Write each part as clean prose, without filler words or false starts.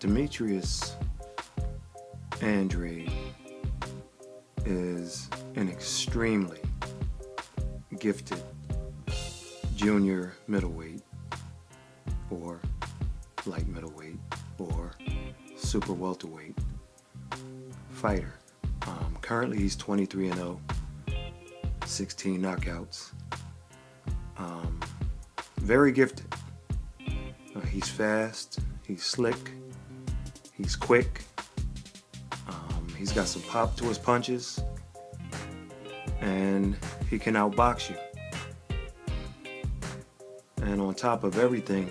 Demetrius Andrade is an extremely gifted junior middleweight or light middleweight or super welterweight fighter. Currently he's 23-0, 16 knockouts. Very gifted. He's fast, he's slick, he's quick. He's got some pop to his punches, and he can outbox you. And on top of everything,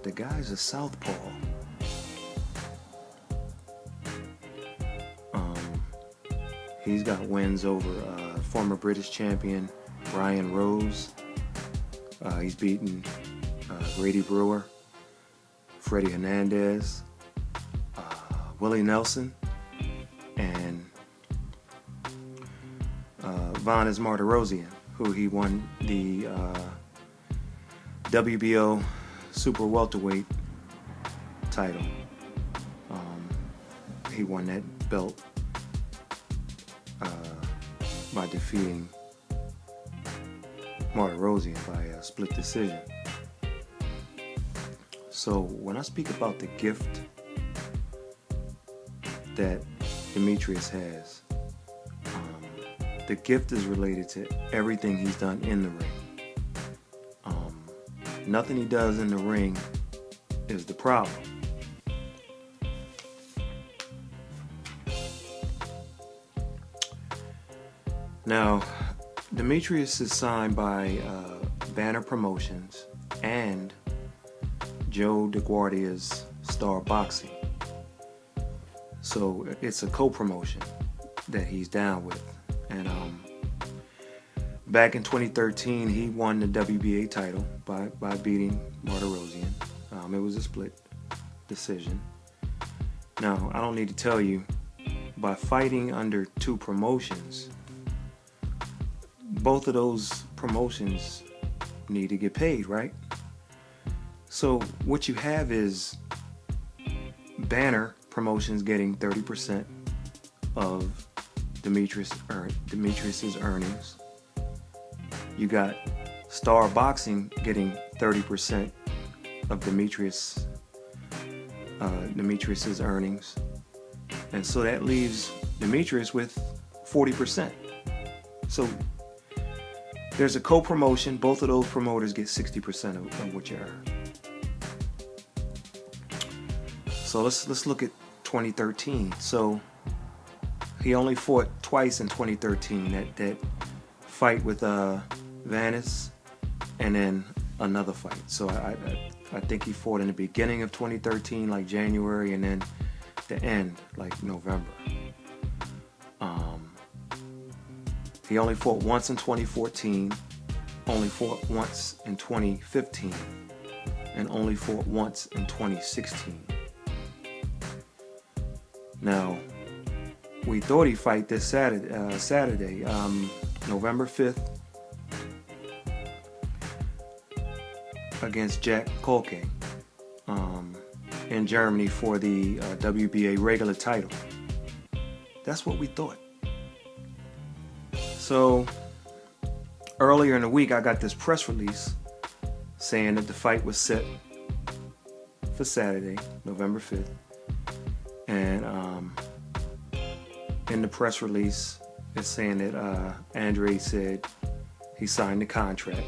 the guy's a southpaw. He's got wins over former British champion Brian Rose. He's beaten Grady Brewer, Freddie Hernandez, Willie Nelson, and Vanes Martirosyan, who he won the WBO super welterweight title. He won that belt by defeating Martirosyan by a split decision. So when I speak about the gift that Demetrius has, the gift is related to everything he's done in the ring. Nothing he does in the ring is the problem. Now, Demetrius is signed by Banner Promotions and Joe DeGuardia's Star Boxing. So it's a co-promotion that he's down with. And back in 2013, he won the WBA title by beating Martirosyan. It was a split decision. Now, I don't need to tell you, by fighting under two promotions, both of those promotions need to get paid, right? So what you have is Banner Promotions getting 30% of Demetrius's earnings. You got Star Boxing getting 30% of Demetrius's earnings, and so that leaves Demetrius with 40%. So there's a co-promotion. Both of those promoters get 60% of what you earn. So let's look at 2013. So he only fought twice in 2013. That fight with Vanes, and then another fight. So I think he fought in the beginning of 2013, like January, and then the end, like November. He only fought once in 2014, only fought once in 2015, and only fought once in 2016. Now, we thought he'd fight this Saturday, November 5th, against Jack Kolke in Germany for the WBA regular title. That's what we thought. So earlier in the week, I got this press release saying that the fight was set for Saturday, November 5th. And in the press release, it's saying that Andrade said he signed the contract.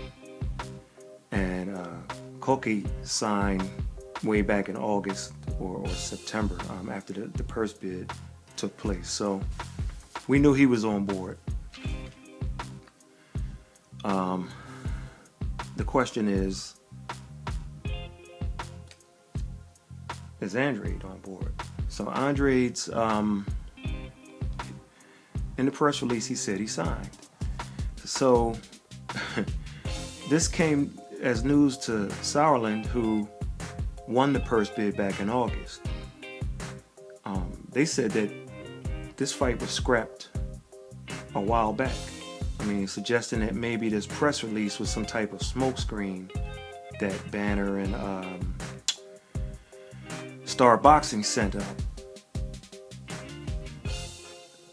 And Kolke signed way back in August or September, after the purse bid took place. So we knew he was on board. The question is Andrade on board? So Andrade's, in the press release, he said he signed. So this came as news to Sauerland, who won the purse bid back in August. They said that this fight was scrapped a while back. I mean, suggesting that maybe this press release was some type of smokescreen that Banner and Star Boxing sent up.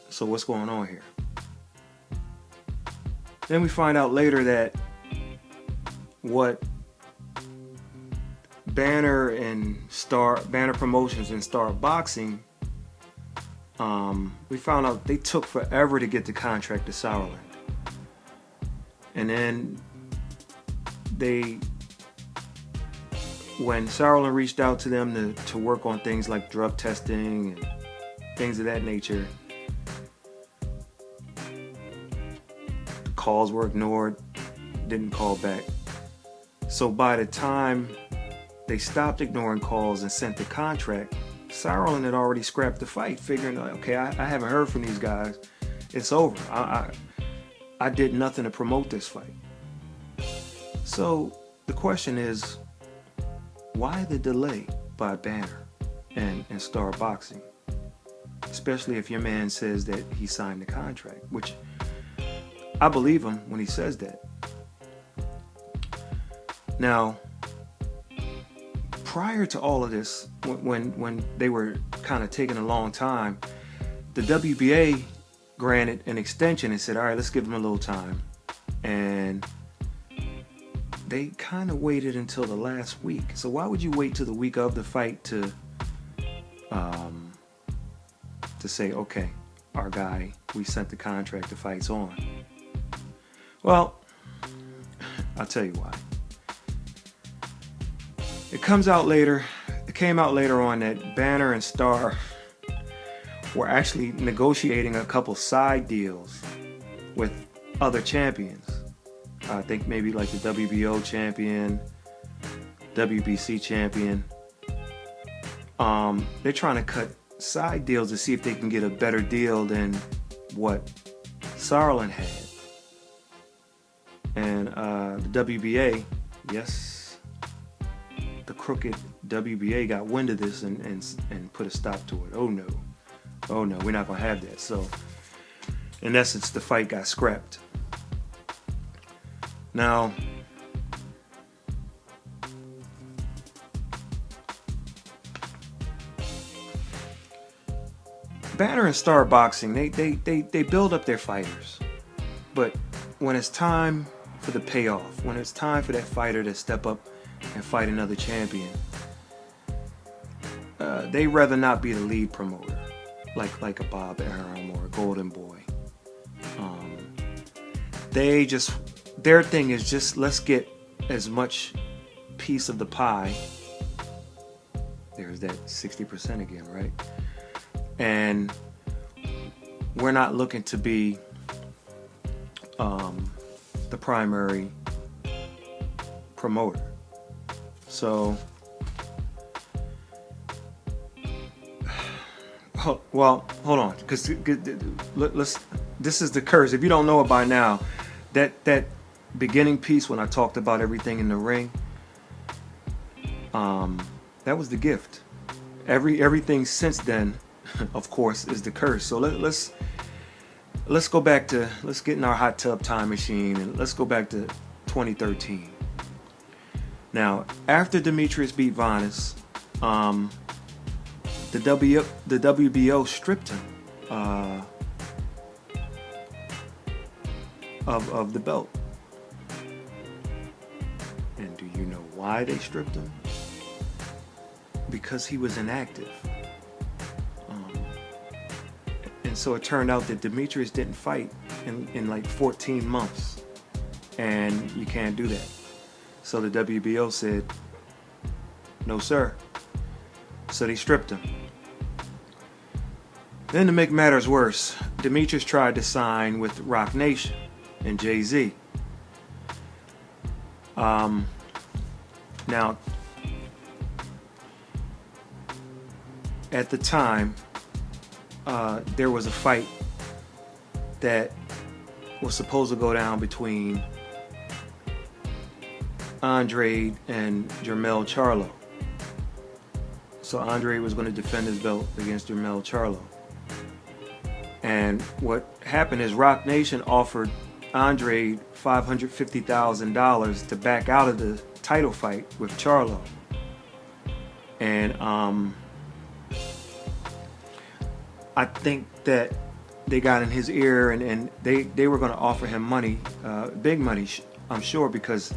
So what's going on here? Then we find out later that what Banner Promotions and Star Boxing, we found out they took forever to get the contract to Sauerland. And then when Sauerland reached out to them to work on things like drug testing and things of that nature, the calls were ignored, didn't call back. So by the time they stopped ignoring calls and sent the contract, Sauerland had already scrapped the fight, figuring, okay, I haven't heard from these guys. It's over. I did nothing to promote this fight. So the question is, why the delay by Banner and Star Boxing? Especially if your man says that he signed the contract, which I believe him when he says that. Now, prior to all of this, when they were kind of taking a long time, the WBA granted an extension and said, all right, let's give them a little time. And they kind of waited until the last week. So why would you wait till the week of the fight to say, okay, our guy, we sent the contract, the fight's on? Well, I'll tell you why. It came out later on that Banner and Star were actually negotiating a couple side deals with other champions. I think maybe like the WBO champion, WBC champion. They're trying to cut side deals to see if they can get a better deal than what Sauerland had. And the WBA, yes, the crooked WBA got wind of this and put a stop to it. Oh no, we're not gonna have that. So in essence, the fight got scrapped. Now, Banner and Star Boxing, they build up their fighters, but when it's time for the payoff, when it's time for that fighter to step up and fight another champion, they rather not be the lead promoter, like a Bob Arum or a Golden Boy. Their thing is just, let's get as much piece of the pie. There's that 60% again, right? And we're not looking to be the primary promoter. So, well, hold on, because this is the curse. If you don't know it by now, that beginning piece when I talked about everything in the ring, that was the gift. Everything since then, of course, is the curse. So let's go back to, let's get in our hot tub time machine and let's go back to 2013. Now, after Demetrius beat Vanes, the WBO stripped him of the belt. And do you know why they stripped him? Because he was inactive. And so it turned out that Demetrius didn't fight in like 14 months. And you can't do that. So the WBO said, no sir. So they stripped him. Then to make matters worse, Demetrius tried to sign with Roc Nation and Jay-Z. Now, at the time, there was a fight that was supposed to go down between Andrade and Jermell Charlo. So Andrade was going to defend his belt against Jermell Charlo. And what happened is Roc Nation offered Andrade $550,000 to back out of the title fight with Charlo. And I think that they got in his ear, and they were going to offer him money, big money, I'm sure, because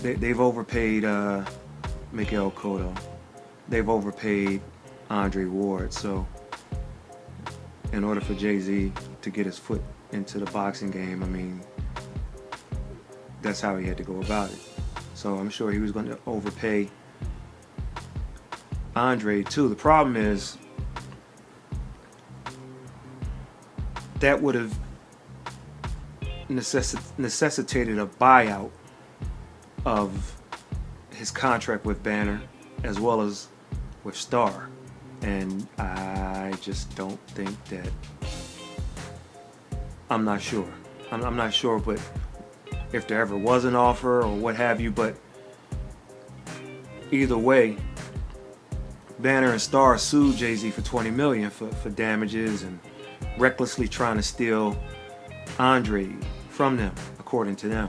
they've overpaid Miguel Cotto. They've overpaid Andre Ward. So in order for Jay-Z to get his foot into the boxing game, I mean, that's how he had to go about it. So I'm sure he was going to overpay Andre too. The problem is that would have necessitated a buyout of his contract with Banner as well as with Star, and I just don't think that. I'm not sure. I'm not sure, but if there ever was an offer or what have you, but either way, Banner and Star sued Jay-Z for $20 million for damages and recklessly trying to steal Andre from them, according to them.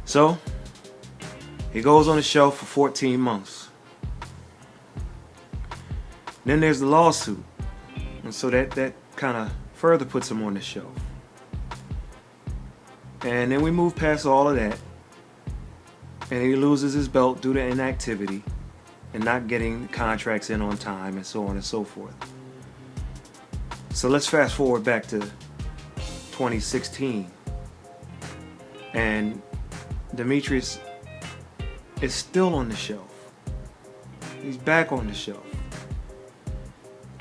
So he goes on the shelf for 14 months. Then there's the lawsuit, and so that kind of further puts him on the shelf. And then we move past all of that, and he loses his belt due to inactivity and not getting contracts in on time, and so on and so forth. So let's fast forward back to 2016, and Demetrius is still on the shelf. He's back on the shelf.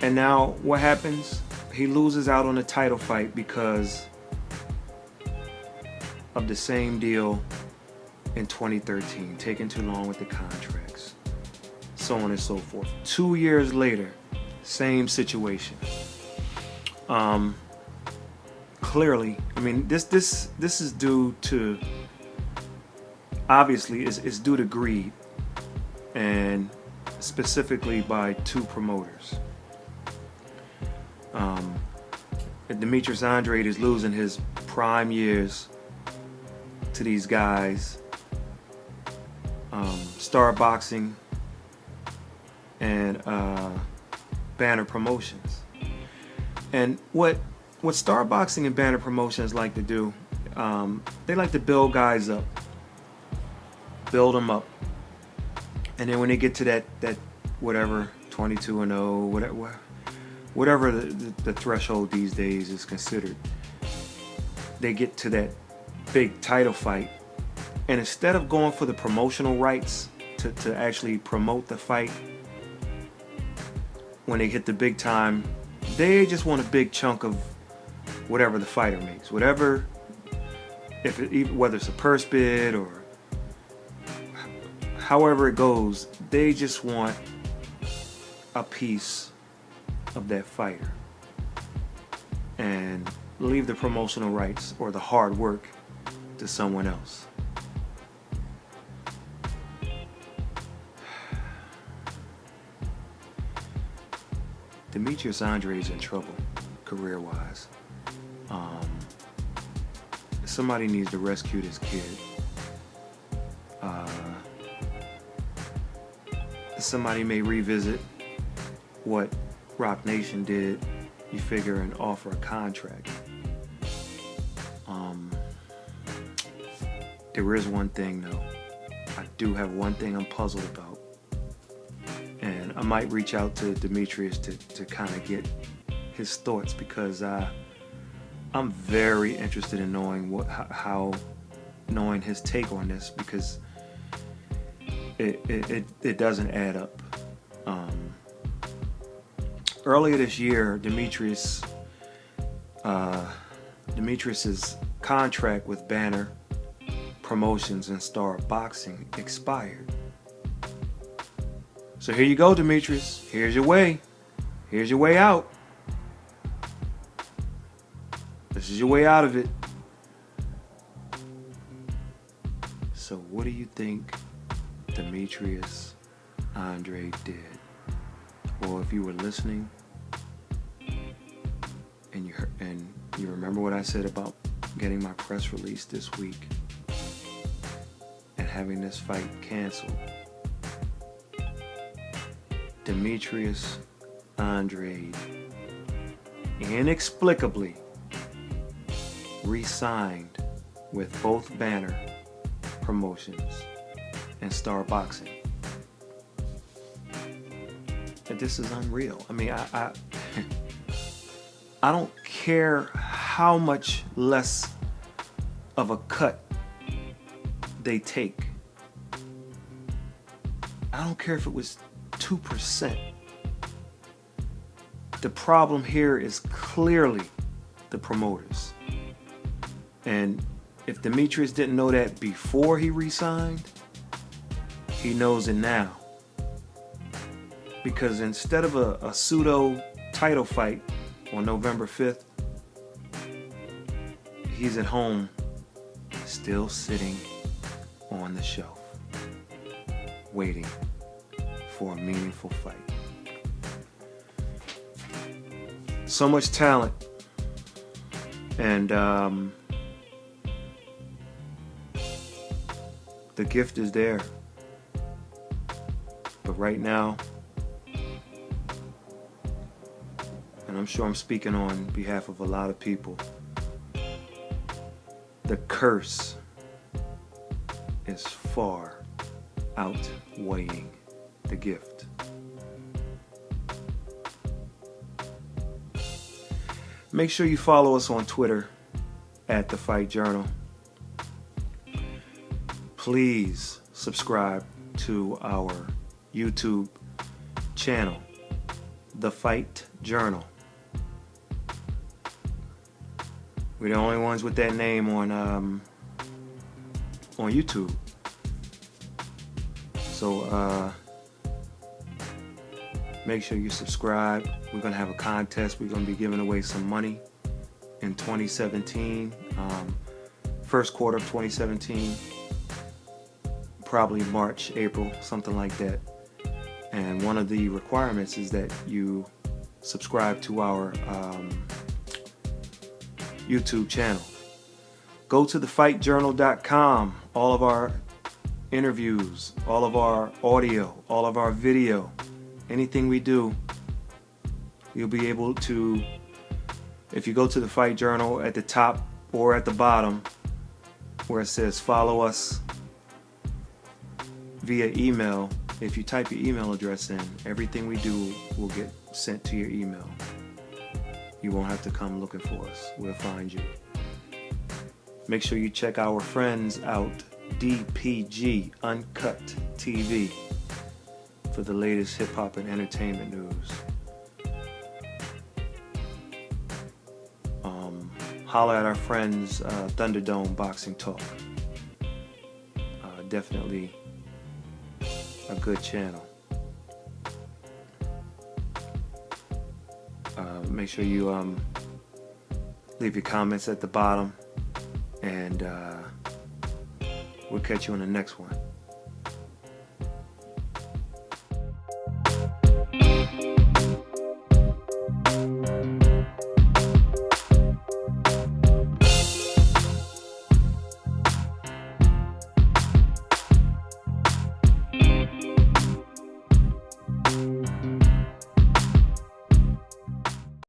And now what happens? He loses out on the title fight because of the same deal in 2013, taking too long with the contracts, so on and so forth. 2 years later, same situation. Clearly, I mean, this is due to, obviously, it's due to greed, and specifically by two promoters. Demetrius Andrade is losing his prime years to these guys, Star Boxing and Banner Promotions. And what Star Boxing and Banner Promotions like to do, they like to build guys up, build them up, and then when they get to that whatever 22-0, whatever the threshold these days is considered, they get to that big title fight, and instead of going for the promotional rights to actually promote the fight, when they hit the big time, they just want a big chunk of whatever the fighter makes, whether it's a purse bid or however it goes, they just want a piece of that fighter and leave the promotional rights or the hard work to someone else. Demetrius Andrade is in trouble career-wise. Somebody needs to rescue this kid. Somebody may revisit what Rock Nation did, you figure, and offer a contract. There is one thing though. I do have one thing I'm puzzled about, and I might reach out to Demetrius to kind of get his thoughts, because I'm very interested in knowing knowing his take on this, because it doesn't add up. Earlier this year, Demetrius's contract with Banner Promotions and Star Boxing expired. So here you go, Demetrius. Here's your way. Here's your way out. This is your way out of it. So what do you think Demetrius Andrade did? Well, if you were listening and you remember what I said about getting my press release this week and having this fight canceled, Demetrius Andrade inexplicably re-signed with both Banner Promotions and Star Boxing. And this is unreal. I mean, I don't care how much less of a cut they take. I don't care if it was 2%. The problem here is clearly the promoters. And if Demetrius didn't know that before he re-signed, he knows it now. Because instead of a pseudo title fight on November 5th, he's at home still sitting on the shelf, waiting for a meaningful fight. So much talent, and the gift is there. But right now, and I'm sure I'm speaking on behalf of a lot of people, the curse is far outweighing the gift. Make sure you follow us on Twitter at The Fight Journal. Please subscribe to our YouTube channel, The Fight Journal. We're the only ones with that name on YouTube. So make sure you subscribe. We're going to have a contest. We're going to be giving away some money in 2017, first quarter of 2017, probably March, April, something like that. And one of the requirements is that you subscribe to our YouTube channel. Go to thefightjournal.com. All of our interviews, all of our audio, all of our video, anything we do, you'll be able to, if you go to the Fight Journal at the top or at the bottom where it says follow us via email, if you type your email address in, everything we do will get sent to your email. You won't have to come looking for us. We'll find you. Make sure you check our friends out, DPG UNCUT TV, for the latest hip-hop and entertainment news. Holler at our friends, Thunderdome Boxing Talk. Definitely a good channel. Make sure you leave your comments at the bottom, and we'll catch you on the next one.